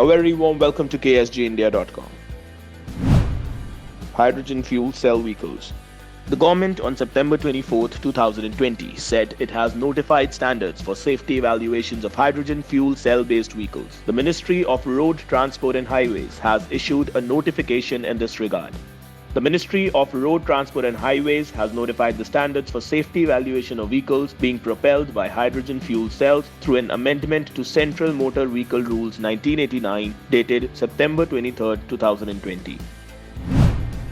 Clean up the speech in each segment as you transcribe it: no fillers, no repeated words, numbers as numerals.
A very warm welcome to KSGindia.com. Hydrogen fuel cell vehicles. The government on September 24, 2020 said it has notified standards for safety evaluations of hydrogen fuel cell-based vehicles. The Ministry of Road Transport and Highways has issued a notification in this regard. The Ministry of Road Transport and Highways has notified the standards for safety evaluation of vehicles being propelled by hydrogen fuel cells through an amendment to Central Motor Vehicle Rules 1989 dated September 23, 2020.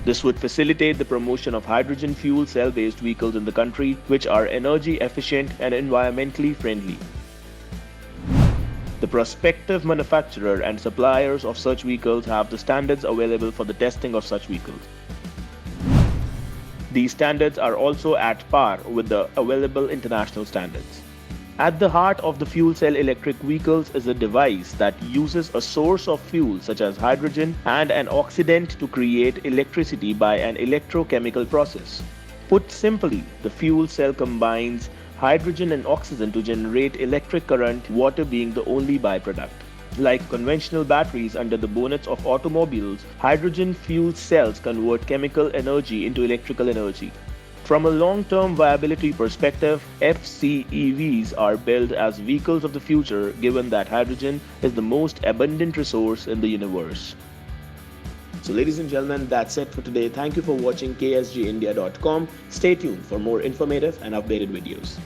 This would facilitate the promotion of hydrogen fuel cell-based vehicles in the country which are energy efficient and environmentally friendly. The prospective manufacturer and suppliers of such vehicles have the standards available for the testing of such vehicles. These standards are also at par with the available international standards. At the heart of the fuel cell electric vehicles is a device that uses a source of fuel such as hydrogen and an oxidant to create electricity by an electrochemical process. Put simply, the fuel cell combines hydrogen and oxygen to generate electric current, water being the only byproduct. Like conventional batteries under the bonnets of automobiles, hydrogen fuel cells convert chemical energy into electrical energy. From a long-term viability perspective, FCEVs are billed as vehicles of the future given that hydrogen is the most abundant resource in the universe. So ladies and gentlemen, that's it for today. Thank you for watching KSGindia.com. Stay tuned for more informative and updated videos.